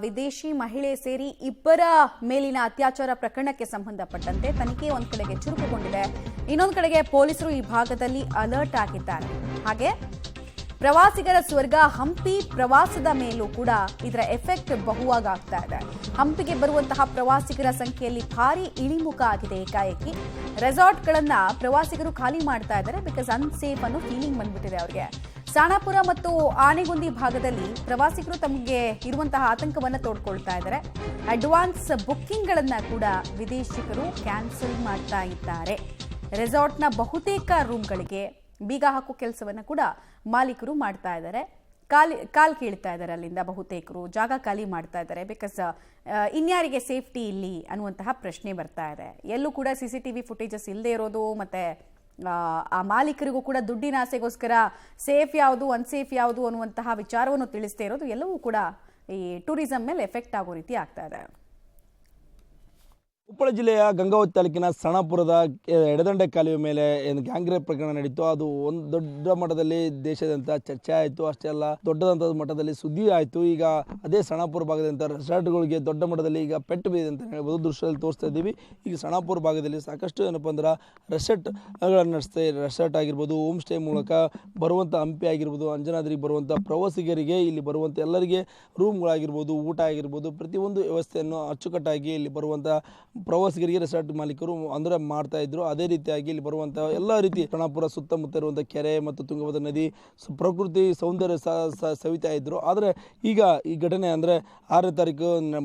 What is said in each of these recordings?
ವಿದೇಶಿ ಮಹಿಳೆ ಸೇರಿ ಇಬ್ಬರ ಮೇಲಿನ ಅತ್ಯಾಚಾರ ಪ್ರಕರಣಕ್ಕೆ ಸಂಬಂಧಪಟ್ಟಂತೆ ತನಿಖೆ ಒಂದು ಕಡೆಗೆ ಚುರುಕುಗೊಂಡಿದೆ. ಇನ್ನೊಂದು ಕಡೆಗೆ ಪೊಲೀಸರು ಈ ಭಾಗದಲ್ಲಿ ಅಲರ್ಟ್ ಆಗಿದ್ದಾರೆ. ಹಾಗೆ ಪ್ರವಾಸಿಗರ ಸ್ವರ್ಗ ಹಂಪಿ ಪ್ರವಾಸದ ಮೇಲೂ ಕೂಡ ಇದರ ಎಫೆಕ್ಟ್ ಬಹುವಾಗಿ ಆಗ್ತಾ ಇದೆ. ಹಂಪಿಗೆ ಬರುವಂತಹ ಪ್ರವಾಸಿಗರ ಸಂಖ್ಯೆಯಲ್ಲಿ ಭಾರಿ ಇಳಿಮುಖ ಆಗಿದೆ. ಏಕಾಏಕಿ ರೆಸಾರ್ಟ್ಗಳನ್ನ ಪ್ರವಾಸಿಗರು ಖಾಲಿ ಮಾಡ್ತಾ ಇದ್ದಾರೆ. ಬಿಕಾಸ್ ಅನ್ಸೇಫ್ ಅನ್ನೋ ಫೀಲಿಂಗ್ ಬಂದ್ಬಿಟ್ಟಿದೆ ಅವರಿಗೆ. ಸಾಣಾಪುರ ಮತ್ತು ಆನೆಗೊಂದಿ ಭಾಗದಲ್ಲಿ ಪ್ರವಾಸಿಗರು ತಮಗೆ ಇರುವಂತಹ ಆತಂಕವನ್ನು ತೋಡ್ಕೊಳ್ತಾ ಇದ್ದಾರೆ. ಅಡ್ವಾನ್ಸ್ ಬುಕ್ಕಿಂಗ್ಗಳನ್ನ ಕೂಡ ವಿದೇಶಿಗರು ಕ್ಯಾನ್ಸಲ್ ಮಾಡ್ತಾ ಇದ್ದಾರೆ. ರೆಸಾರ್ಟ್ನ ಬಹುತೇಕ ರೂಮ್ಗಳಿಗೆ ಬೀಗ ಹಾಕೋ ಕೆಲಸವನ್ನು ಕೂಡ ಮಾಲೀಕರು ಮಾಡ್ತಾ ಇದ್ದಾರೆ. ಕಾಲ್ ಕೀಳ್ತಾ ಇದ್ದಾರೆ. ಅಲ್ಲಿಂದ ಬಹುತೇಕರು ಜಾಗ ಖಾಲಿ ಮಾಡ್ತಾ ಇದ್ದಾರೆ. ಬಿಕಾಸ್ ಇನ್ಯಾರಿಗೆ ಸೇಫ್ಟಿ ಇಲ್ಲಿ ಅನ್ನುವಂತಹ ಪ್ರಶ್ನೆ ಬರ್ತಾ ಇದೆ. ಎಲ್ಲೂ ಕೂಡ CCTV ಫುಟೇಜಸ್ ಇಲ್ಲದೆ ಇರೋದು, ಮತ್ತೆ ಆ ಮಾಲೀಕರಿಗೂ ಕೂಡ ದುಡ್ಡಿನ ಆಸೆಗೋಸ್ಕರ ಸೇಫ್ ಯಾವುದು ಅನ್ಸೇಫ್ ಯಾವುದು ಅನ್ನುವಂತಹ ವಿಚಾರವನ್ನು ತಿಳಿಸದೇ ಇರೋದು ಎಲ್ಲವೂ ಕೂಡ ಈ ಟೂರಿಸಂ ಮೇಲೆ ಎಫೆಕ್ಟ್ ಆಗೋ ರೀತಿ ಆಗ್ತಾ ಇದೆ. ಕೊಪ್ಪಳ ಜಿಲ್ಲೆಯ ಗಂಗಾವತಿ ತಾಲೂಕಿನ ಸಣಾಪುರದ ಎಡದಂಡೆ ಕಾಲುವೆ ಮೇಲೆ ಏನು ಗ್ಯಾಂಗ್ ರೇಪ್ ಪ್ರಕರಣ ನಡೀತು. ಅದು ಒಂದು ದೊಡ್ಡ ಮಟ್ಟದಲ್ಲಿ ದೇಶಾದ್ಯಂತ ಚರ್ಚೆ ಆಯಿತು. ಅಷ್ಟೇ ಅಲ್ಲ, ದೊಡ್ಡದಂಥ ಮಟ್ಟದಲ್ಲಿ ಸುದ್ದಿ ಆಯಿತು. ಈಗ ಅದೇ ಸಣಾಪುರ ಭಾಗದಂಥ ರೆಸಾರ್ಟ್ಗಳಿಗೆ ದೊಡ್ಡ ಮಟ್ಟದಲ್ಲಿ ಈಗ ಪೆಟ್ಟು ಬಿದ್ದಿದೆ ಅಂತ ಹೇಳ್ಬೋದು. ದೃಶ್ಯದಲ್ಲಿ ತೋರಿಸ್ತಾ ಇದ್ದೀವಿ. ಈಗ ಸಣಾಪುರ ಭಾಗದಲ್ಲಿ ಸಾಕಷ್ಟು ಏನಪ್ಪ ಅಂದ್ರೆ ರೆಸಾರ್ಟ್ಗಳನ್ನು ನಡೆಸ್ತಾ ರೆಸಾರ್ಟ್ ಆಗಿರ್ಬೋದು, ಹೋಮ್ ಸ್ಟೇ ಮೂಲಕ ಬರುವಂಥ ಹಂಪಿ ಆಗಿರ್ಬೋದು, ಅಂಜನಾದ್ರಿಗೆ ಬರುವಂಥ ಪ್ರವಾಸಿಗರಿಗೆ ಇಲ್ಲಿ ಬರುವಂಥ ಎಲ್ಲರಿಗೆ ರೂಮ್ಗಳಾಗಿರ್ಬೋದು, ಊಟ ಆಗಿರ್ಬೋದು, ಪ್ರತಿಯೊಂದು ವ್ಯವಸ್ಥೆಯನ್ನು ಅಚ್ಚುಕಟ್ಟಾಗಿ ಇಲ್ಲಿ ಬರುವಂಥ ಪ್ರವಾಸಿಗರಿಗೆ ರೆಸಾರ್ಟ್ ಮಾಲೀಕರು ಅಂದರೆ ಮಾಡ್ತಾ ಇದ್ರು. ಅದೇ ರೀತಿಯಾಗಿ ಇಲ್ಲಿ ಬರುವಂಥ ಎಲ್ಲ ರೀತಿ ಸಣಾಪುರ ಸುತ್ತಮುತ್ತ ಇರುವಂಥ ಕೆರೆ ಮತ್ತು ತುಂಗಭದ್ರಾ ನದಿ ಪ್ರಕೃತಿ ಸೌಂದರ್ಯ ಸವಿತಾ ಇದ್ರು. ಆದರೆ ಈಗ ಈ ಘಟನೆ ಅಂದರೆ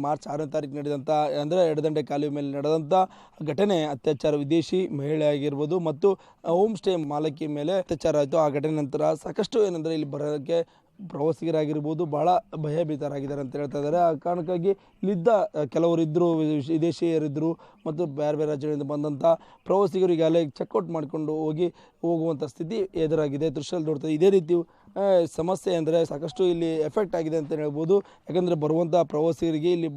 ಮಾರ್ಚ್ 6ನೇ ತಾರೀಕು ನಡೆದಂಥ ಅಂದರೆ ಎಡದಂಡೆ ಕಾಲುವೆ ಮೇಲೆ ನಡೆದಂಥ ಘಟನೆ ಅತ್ಯಾಚಾರ, ವಿದೇಶಿ ಮಹಿಳೆ ಆಗಿರ್ಬೋದು ಮತ್ತು ಹೋಮ್ ಸ್ಟೇ ಮಾಲಕಿ ಮೇಲೆ ಅತ್ಯಾಚಾರ ಆಯಿತು. ಆ ಘಟನೆ ನಂತರ ಸಾಕಷ್ಟು ಏನಂದರೆ ಇಲ್ಲಿ ಬರೋಕ್ಕೆ ಪ್ರವಾಸಿಗರಾಗಿರ್ಬೋದು ಬಹಳ ಭಯಭೀತರಾಗಿದ್ದಾರೆ ಅಂತ ಹೇಳ್ತಾ ಇದ್ದಾರೆ. ಆ ಕಾರಣಕ್ಕಾಗಿ ಇಲ್ಲಿದ್ದ ಕೆಲವರು ಇದ್ದರು, ವಿದೇಶಿಯರಿದ್ದರು ಮತ್ತು ಬೇರೆ ಬೇರೆ ರಾಜ್ಯಗಳಿಂದ ಬಂದಂಥ ಪ್ರವಾಸಿಗರು ಈಗಾಗಲೇ ಚೆಕ್ಔಟ್ ಮಾಡಿಕೊಂಡು ಹೋಗುವಂಥ ಸ್ಥಿತಿ ಎದುರಾಗಿದೆ. ದೃಶ್ಯದಲ್ಲಿ ನೋಡ್ತಾರೆ. ಇದೇ ರೀತಿ ಸಮಸ್ಯೆ ಅಂದರೆ ಸಾಕಷ್ಟು ಇಲ್ಲಿ ಎಫೆಕ್ಟ್ ಆಗಿದೆ ಅಂತ ಹೇಳ್ಬೋದು. ಯಾಕಂದರೆ ಬರುವಂಥ ಪ್ರವಾಸಿಗರಿಗೆ ಇಲ್ಲಿ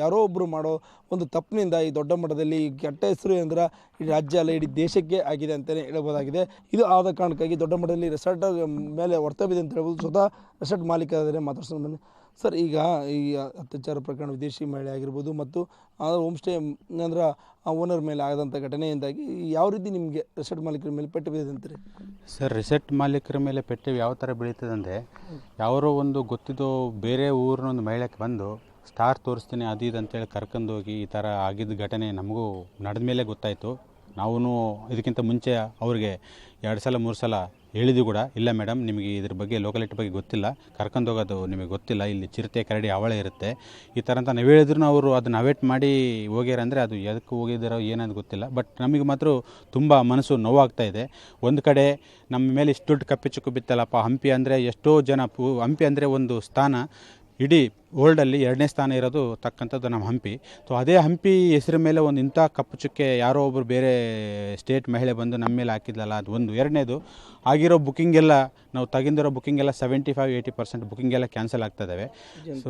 ಯಾರೋ ಒಬ್ಬರು ಮಾಡೋ ಒಂದು ತಪ್ಪಿನಿಂದ ಈ ದೊಡ್ಡ ಮಟ್ಟದಲ್ಲಿ ಕೆಟ್ಟ ಹೆಸರು ಅಂದ್ರೆ ಈ ರಾಜ್ಯ ಅಲ್ಲ ಇಡೀ ದೇಶಕ್ಕೆ ಆಗಿದೆ ಅಂತಲೇ ಹೇಳ್ಬೋದಾಗಿದೆ. ಇದು ಆದ ಕಾರಣಕ್ಕಾಗಿ ದೊಡ್ಡ ಮಟ್ಟದಲ್ಲಿ ರೆಸಾರ್ಟ್ ಮೇಲೆ ಹೊಡೆತ ಬಿದೆ ಅಂತ ಹೇಳ್ಬೋದು. ಸ್ವತಃ ರೆಸಾರ್ಟ್ ಮಾಲೀಕರಾದರೆ ಮಾತಾಡ್ಸ್ಕೊಂಡು ಬನ್ನಿ ಸರ್. ಈಗ ಈ ಅತ್ಯಾಚಾರ ಪ್ರಕರಣ ವಿದೇಶಿ ಮಹಿಳೆ ಆಗಿರ್ಬೋದು ಮತ್ತು ಹೋಮ್ ಸ್ಟೇ ಅಂದ್ರೆ ಆ ಓನರ್ ಮೇಲೆ ಆದಂಥ ಘಟನೆಯಿಂದಾಗಿ ಯಾವ ರೀತಿ ನಿಮಗೆ ರೆಸಾರ್ಟ್ ಮಾಲೀಕರ ಮೇಲೆ ಪೆಟ್ಟು ಬಿದ್ದಿದೆ ಅಂತೀರಿ? ಸರ್, ರೆಸಾರ್ಟ್ ಮಾಲೀಕರ ಮೇಲೆ ಪೆಟ್ಟು ಯಾವ ಥರ ಬೀಳ್ತದೆ ಅಂದರೆ, ಯಾರೋ ಒಂದು ಗೊತ್ತಿದ್ದು ಬೇರೆ ಊರಿನ ಒಂದು ಮಹಿಳೆಗೆ ಬಂದು ಸ್ಟಾರ್ ತೋರಿಸ್ತೀನಿ ಅದು ಇದು ಅಂತೇಳಿ ಕರ್ಕೊಂಡೋಗಿ ಈ ಥರ ಆಗಿದ್ದ ಘಟನೆ ನಮಗೂ ನಡೆದ ಮೇಲೆ ಗೊತ್ತಾಯಿತು. ನಾವು ಇದಕ್ಕಿಂತ ಮುಂಚೆ ಅವ್ರಿಗೆ 2 ಸಲ 3 ಸಲ ಹೇಳಿದ್ವಿ ಕೂಡ, ಇಲ್ಲ ಮೇಡಮ್ ನಿಮಗೆ ಇದ್ರ ಬಗ್ಗೆ ಲೋಕಲಿಟಿ ಬಗ್ಗೆ ಗೊತ್ತಿಲ್ಲ, ಕರ್ಕೊಂಡೋಗೋದು ನಿಮಗೆ ಗೊತ್ತಿಲ್ಲ, ಇಲ್ಲಿ ಚಿರತೆ ಕರಡಿ ಅವಳೆ ಇರುತ್ತೆ ಈ ಥರ ಅಂತ ನಾವು ಹೇಳಿದ್ರು ಅವರು ಅದನ್ನ ಅವಾಯ್ಡ್ ಮಾಡಿ ಹೋಗ್ಯಾರಂದರೆ ಅದು ಎದಕ್ಕೆ ಹೋಗಿದ್ದಾರೋ ಏನಂತ ಗೊತ್ತಿಲ್ಲ. ಬಟ್ ನಮಗೆ ಮಾತ್ರ ತುಂಬ ಮನಸ್ಸು ನೋವಾಗ್ತಾ ಇದೆ. ಒಂದು ಕಡೆ ನಮ್ಮ ಮೇಲೆ ಇಷ್ಟು ದೊಡ್ಡ ಕಪ್ಪೆಚುಕ್ಕು ಬಿತ್ತಲ್ಲಪ್ಪ. ಹಂಪಿ ಅಂದರೆ ಎಷ್ಟೋ ಜನ ಹಂಪಿ ಅಂದರೆ ಒಂದು ಸ್ಥಾನ, ಇಡೀ ವರ್ಲ್ಡಲ್ಲಿ 2ನೇ ಸ್ಥಾನ ಇರೋದು ತಕ್ಕಂಥದ್ದು ನಮ್ಮ ಹಂಪಿ. ಸೊ ಅದೇ ಹಂಪಿ ಹೆಸರ ಮೇಲೆ ಒಂದು ಇಂಥ ಕಪ್ಪು ಚುಕ್ಕೆ ಯಾರೋ ಒಬ್ಬರು ಬೇರೆ ಸ್ಟೇಟ್ ಮಹಿಳೆ ಬಂದು ನಮ್ಮ ಮೇಲೆ ಹಾಕಿದ್ಲಲ್ಲ, ಅದು ಒಂದು. ಎರಡನೇದು, ಆಗಿರೋ ಬುಕ್ಕಿಂಗ್ ಎಲ್ಲ ನಾವು ತೆಗೆದಿರೋ ಬುಕ್ಕಿಂಗ್ ಎಲ್ಲ 75-80% ಬುಕ್ಕಿಂಗ್ ಎಲ್ಲ ಕ್ಯಾನ್ಸಲ್ ಆಗ್ತಾ ಇದ್ದಾವೆ. ಸೊ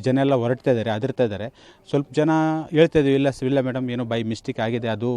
ಜನ ಎಲ್ಲ ಹೊರಡ್ತಾ ಇದ್ದಾರೆ, ಅದರ್ತಾ ಇದ್ದಾರೆ. ಸ್ವಲ್ಪ ಜನ ಹೇಳ್ತಾ ಇದ್ದೀವಿ, ಇಲ್ಲ ಮೇಡಮ್ ಏನೋ ಬೈ ಮಿಸ್ಟೇಕ್ ಆಗಿದೆ, ಅದು